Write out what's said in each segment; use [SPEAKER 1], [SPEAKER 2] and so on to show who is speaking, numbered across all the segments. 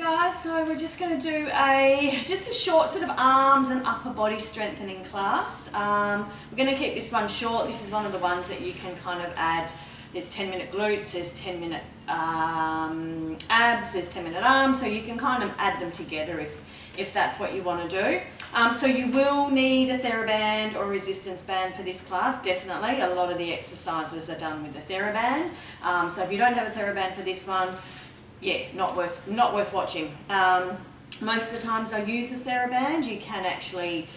[SPEAKER 1] guys, so we're just going to do just a short sort of arms and upper body strengthening class. We're going to keep this one short. This is one of the ones that you can kind of add. There's 10-minute glutes, there's 10-minute abs, there's 10-minute arms, so you can kind of add them together if that's what you want to do. So you will need a TheraBand or resistance band for this class, definitely. A lot of the exercises are done with the TheraBand. So if you don't have a TheraBand for this one, yeah, not worth watching. Most of the times I use a TheraBand. You can actually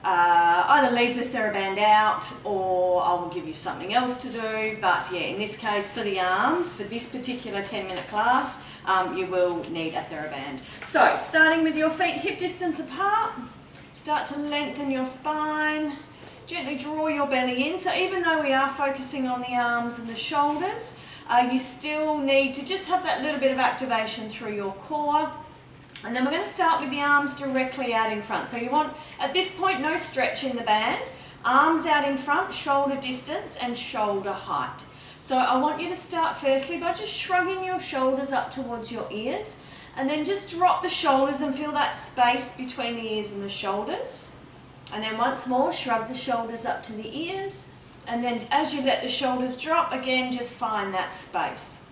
[SPEAKER 1] either leave the TheraBand out or I will give you something else to do. But yeah, in this case for the arms, for this particular 10-minute class, you will need a TheraBand. So starting with your feet hip distance apart, start to lengthen your spine, gently draw your belly in. So even though we are focusing on the arms and the shoulders, you still need to just have that little bit of activation through your core. And then we're going to start with the arms directly out in front. So you want, at this point, no stretch in the band. Arms out in front, shoulder distance and shoulder height. So I want you to start firstly by just shrugging your shoulders up towards your ears. And then just drop the shoulders and feel that space between the ears and the shoulders. And then once more, shrug the shoulders up to the ears. And then as you let the shoulders drop, again, just find that space.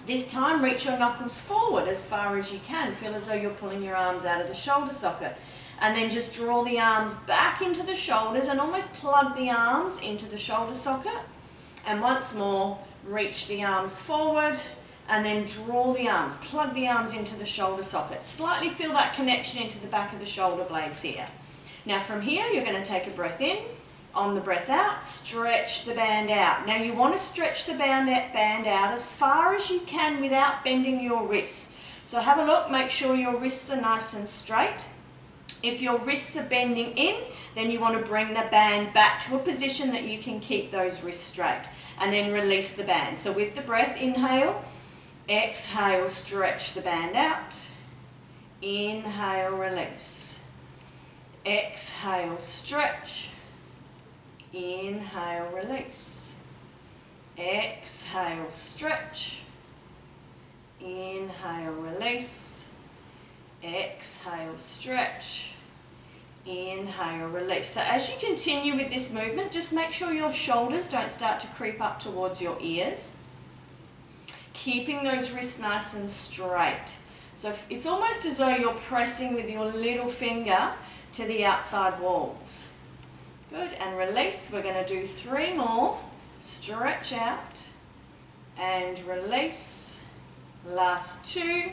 [SPEAKER 1] This time, reach your knuckles forward as far as you can. Feel as though you're pulling your arms out of the shoulder socket. And then just draw the arms back into the shoulders and almost plug the arms into the shoulder socket. And once more, reach the arms forward and then draw the arms, plug the arms into the shoulder socket. Slightly feel that connection into the back of the shoulder blades here. Now from here, you're going to take a breath in. On the breath out, stretch the band out. Now you want to stretch the band out as far as you can without bending your wrists. So have a look, make sure your wrists are nice and straight. If your wrists are bending in, then you want to bring the band back to a position that you can keep those wrists straight. And then release the band. So with the breath, inhale, exhale, stretch the band out. Inhale, release. Exhale, stretch. Inhale, release. Exhale, stretch. Inhale, release. Exhale, stretch. Inhale, release. So as you continue with this movement, just make sure your shoulders don't start to creep up towards your ears. Keeping those wrists nice and straight. So it's almost as though you're pressing with your little finger to the outside walls. Good, and release. We're going to do 3 more. Stretch out and release. Last 2.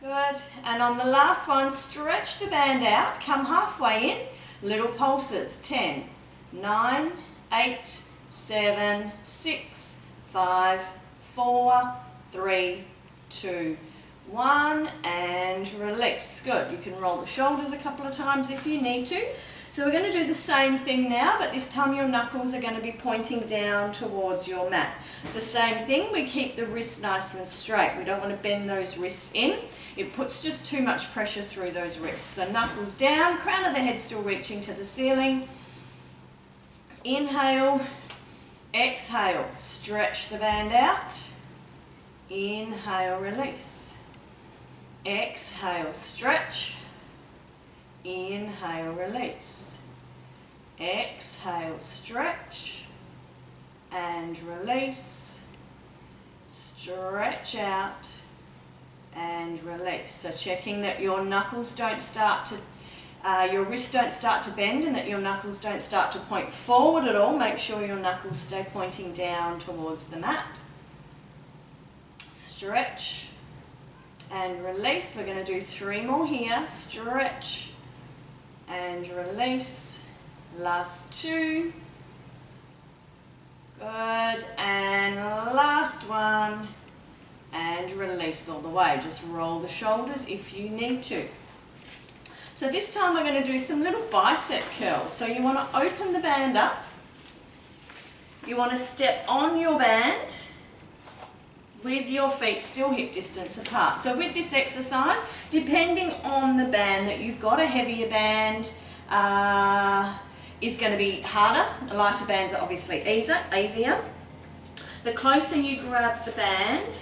[SPEAKER 1] Good, and on the last one, stretch the band out, come halfway in, little pulses. 10, 9, 8, 7, 6, 5, 4, 3, 2, 1, and release. Good, you can roll the shoulders a couple of times if you need to. So we're going to do the same thing now, but this time your knuckles are going to be pointing down towards your mat. It's the same thing, we keep the wrists nice and straight. We don't want to bend those wrists in. It puts just too much pressure through those wrists. So knuckles down, crown of the head still reaching to the ceiling. Inhale, exhale, stretch the band out. Inhale, release. Exhale, stretch. Inhale, release. Exhale, stretch and release. Stretch out and release. So checking that your knuckles don't start to, your wrists don't start to bend and that your knuckles don't start to point forward at all. Make sure your knuckles stay pointing down towards the mat. Stretch and release. We're going to do 3 more here. Stretch and release. Last 2. Good, and last one, and release all the way. Just roll the shoulders if you need to. So this time we're going to do some little bicep curls. So you want to open the band up. You want to step on your band with your feet still hip distance apart. So with this exercise, depending on the band that you've got, a heavier band is going to be harder. Lighter bands are obviously easier. The closer you grab the band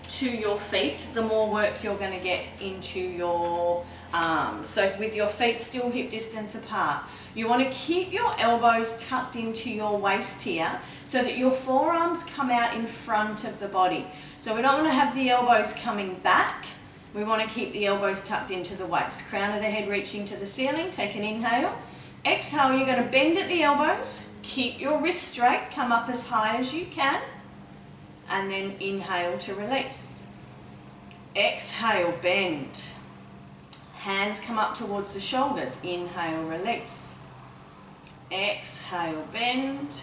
[SPEAKER 1] to your feet, the more work you're going to get into your arms. So with your feet still hip distance apart, you want to keep your elbows tucked into your waist here so that your forearms come out in front of the body. So we don't want to have the elbows coming back. We want to keep the elbows tucked into the waist. Crown of the head reaching to the ceiling. Take an inhale. Exhale, you're going to bend at the elbows. Keep your wrists straight. Come up as high as you can. And then inhale to release. Exhale, bend. Hands come up towards the shoulders. Inhale, release. Exhale, bend.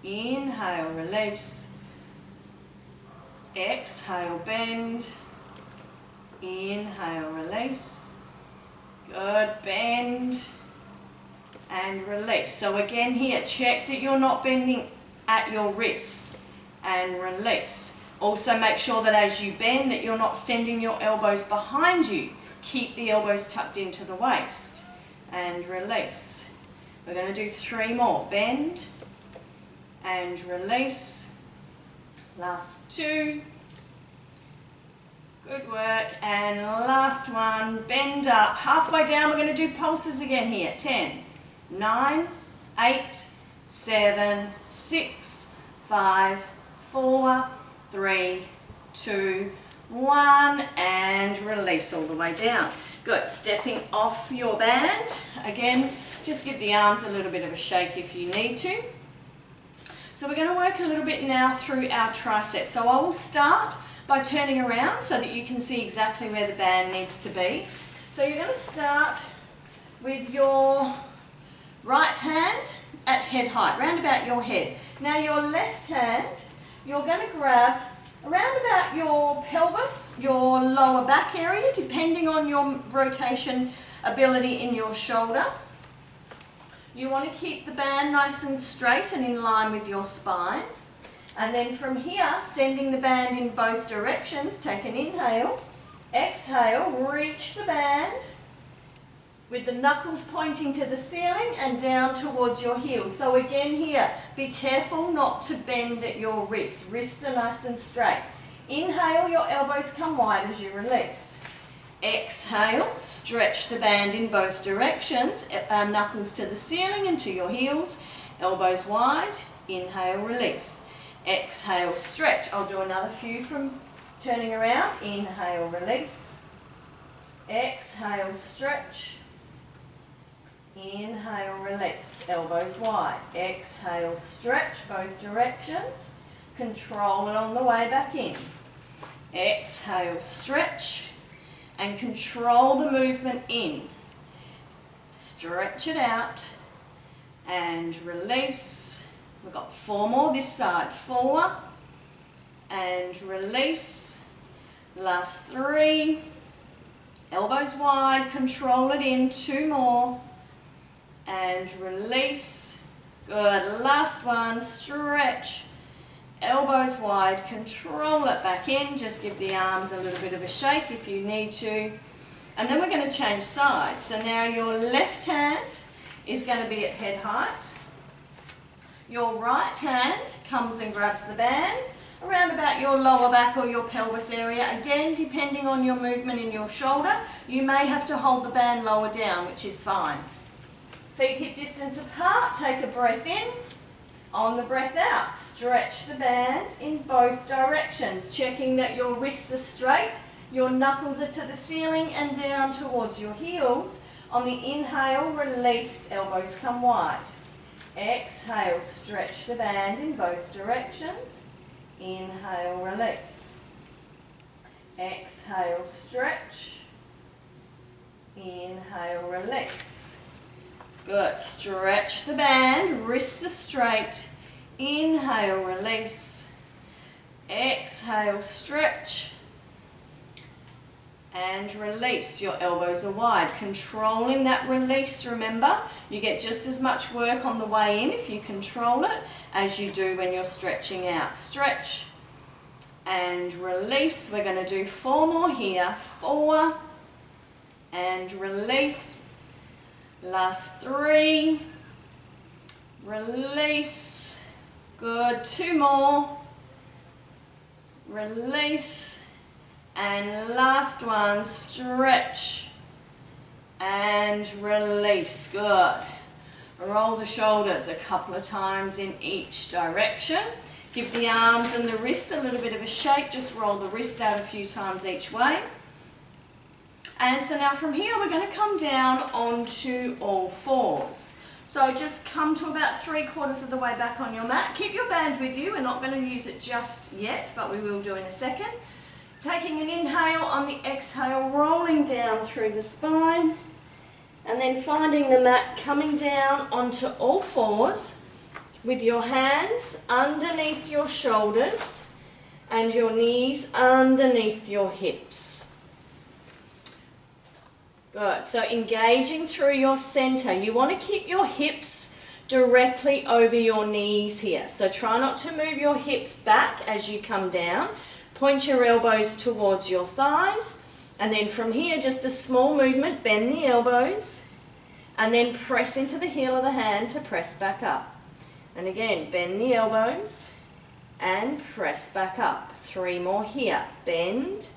[SPEAKER 1] Inhale, release. Exhale, bend. Inhale, release. Good, bend. And release. So again here, check that you're not bending at your wrists. And release. Also make sure that as you bend that you're not sending your elbows behind you. Keep the elbows tucked into the waist. And release. We're going to do 3 more. Bend. And release. Last 2. Good work. And last one. Bend up. Halfway down we're going to do pulses again here. 10, 9, 8, 7, 6, 5, 4, 3, 2, 1, and release all the way down. Good. Stepping off your band. Again, just give the arms a little bit of a shake if you need to. So we're going to work a little bit now through our triceps. So I will start by turning around so that you can see exactly where the band needs to be. So you're going to start with your right hand at head height, round about your head. Now your left hand, you're going to grab around about your pelvis, your lower back area, depending on your rotation ability in your shoulder. You want to keep the band nice and straight and in line with your spine. And then from here, sending the band in both directions. Take an inhale, exhale, reach the band with the knuckles pointing to the ceiling and down towards your heels. So again here, be careful not to bend at your wrists. Wrists are nice and straight. Inhale, your elbows come wide as you release. Exhale, stretch the band in both directions, knuckles to the ceiling and to your heels, elbows wide, inhale, release. Exhale, stretch. I'll do another few from turning around. Inhale, release. Exhale, stretch. Inhale, release. Elbows wide. Exhale, stretch both directions. Control it on the way back in. Exhale, stretch. And control the movement in. Stretch it out. And release. We've got 4 more this side. 4. And release. Last 3. Elbows wide. Control it in. 2 more. And release. Good. Last one. Stretch. Elbows wide. Control it back in. Just give the arms a little bit of a shake if you need to. And then we're going to change sides. So now your left hand is going to be at head height. Your right hand comes and grabs the band around about your lower back or your pelvis area. Again, depending on your movement in your shoulder, you may have to hold the band lower down, which is fine. Feet hip distance apart. Take a breath in. On the breath out, stretch the band in both directions, checking that your wrists are straight, your knuckles are to the ceiling and down towards your heels. On the inhale, release, elbows come wide. Exhale, stretch the band in both directions. Inhale, release. Exhale, stretch. Inhale, release. Good. Stretch the band, wrists are straight. Inhale, release. Exhale, stretch. And release. Your elbows are wide. Controlling that release, remember, you get just as much work on the way in if you control it as you do when you're stretching out. Stretch and release. We're going to do 4 more here. 4 and release. Last 3. Release. Good. 2 more. release, and last one, stretch and release. Good. Roll the shoulders a couple of times in each direction. Give the arms and the wrists a little bit of a shake. Just roll the wrists out a few times each way. And so now from here we're going to come down onto all fours. So just come to about 3/4 of the way back on your mat. Keep your band with you. We're not going to use it just yet, but we will do in a second. Taking an inhale, on the exhale, rolling down through the spine. And then finding the mat, coming down onto all fours with your hands underneath your shoulders and your knees underneath your hips. Good. So engaging through your center. You want to keep your hips directly over your knees here. So try not to move your hips back as you come down. Point your elbows towards your thighs. And then from here, just a small movement, bend the elbows, and then press into the heel of the hand to press back up. And again, bend the elbows and press back up. 3 more here. Bend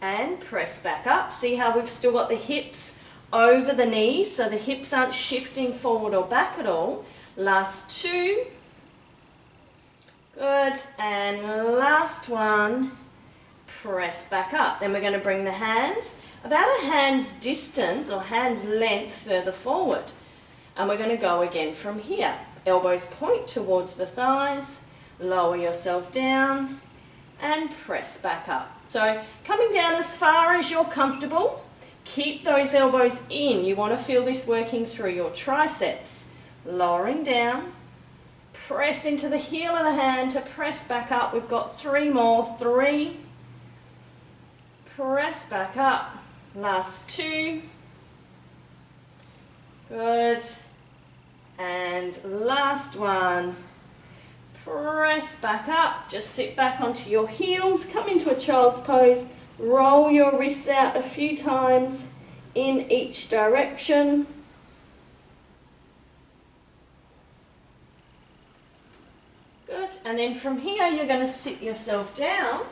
[SPEAKER 1] and press back up. See how we've still got the hips over the knees, so the hips aren't shifting forward or back at all. Last 2. Good. And last one. Press back up. Then we're going to bring the hands about a hand's distance or hand's length further forward. And we're going to go again from here. Elbows point towards the thighs, lower yourself down and press back up. So coming down as far as you're comfortable. Keep those elbows in. You want to feel this working through your triceps. Lowering down. Press into the heel of the hand to press back up. We've got 3 more. 3. Press back up. Last 2. Good. And last one. Press back up. Just sit back onto your heels. Come into a child's pose. Roll your wrists out a few times in each direction. Good. And then from here you're going to sit yourself down.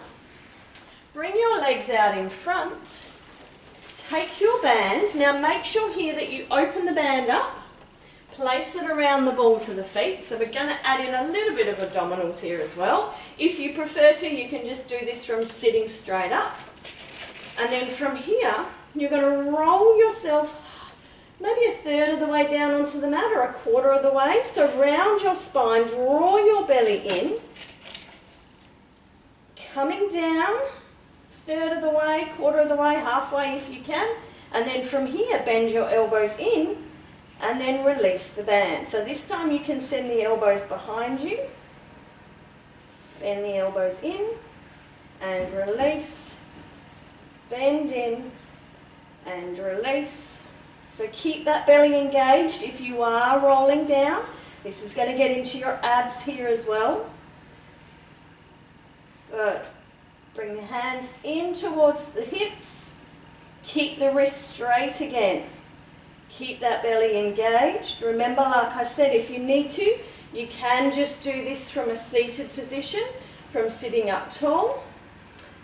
[SPEAKER 1] Bring your legs out in front. Take your band. Now make sure here that you open the band up. Place it around the balls of the feet. So we're going to add in a little bit of abdominals here as well. If you prefer to, you can just do this from sitting straight up. And then from here, you're going to roll yourself maybe 1/3 of the way down onto the mat or 1/4 of the way. So round your spine, draw your belly in. Coming down, 1/3 of the way, 1/4 of the way, halfway if you can. And then from here, bend your elbows in and then release the band. So this time you can send the elbows behind you. Bend the elbows in and release. Bend in and release. So keep that belly engaged if you are rolling down. This is going to get into your abs here as well. Good. Bring the hands in towards the hips. Keep the wrists straight again. Keep that belly engaged. Remember, like I said, if you need to, you can just do this from a seated position, from sitting up tall.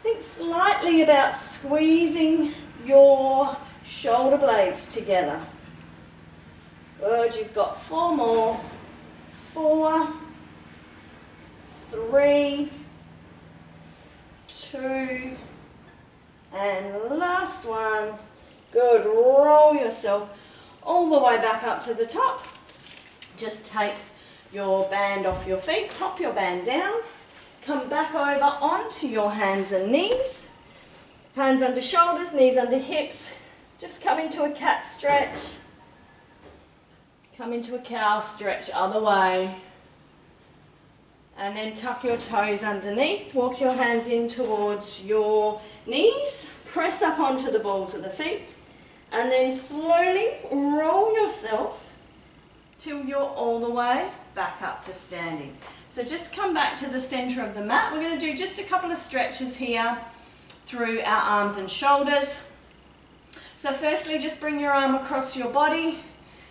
[SPEAKER 1] Think slightly about squeezing your shoulder blades together. Good, you've got 4 more. 4, 3, 2, and last one. Good, roll yourself all the way back up to the top. Just take your band off your feet, pop your band down, come back over onto your hands and knees. Hands under shoulders, knees under hips. Just come into a cat stretch. Come into a cow stretch, other way. And then tuck your toes underneath. Walk your hands in towards your knees. Press up onto the balls of the feet. And then slowly roll yourself till you're all the way back up to standing. So just come back to the center of the mat. We're going to do just a couple of stretches here through our arms and shoulders. So firstly, just bring your arm across your body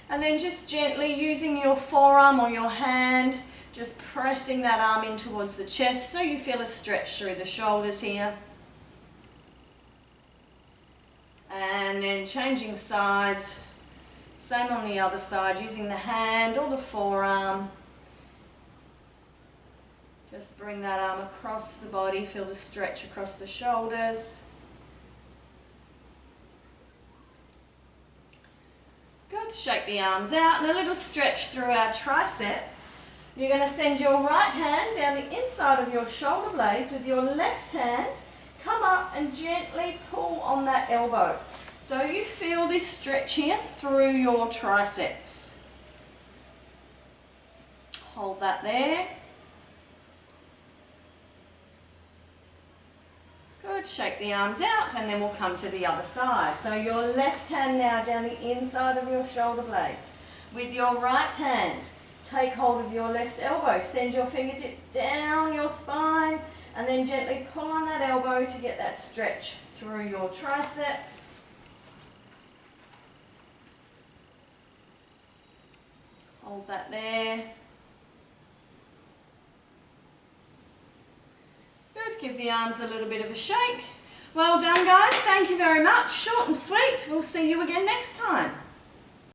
[SPEAKER 1] and then just gently using your forearm or your hand Just pressing that arm in towards the chest so you feel a stretch through the shoulders here. And then changing sides. Same on the other side, using the hand or the forearm. Just bring that arm across the body, feel the stretch across the shoulders. Good, shake the arms out and a little stretch through our triceps. You're going to send your right hand down the inside of your shoulder blades with your left hand. Come up and gently pull on that elbow. So you feel this stretch here through your triceps. Hold that there. Good, shake the arms out and then we'll come to the other side. So your left hand now down the inside of your shoulder blades. With your right hand, take hold of your left elbow. Send your fingertips down your spine and then gently pull on that elbow to get that stretch through your triceps. Hold that there. Good, give the arms a little bit of a shake. Well done guys, thank you very much. Short and sweet. We'll see you again next time.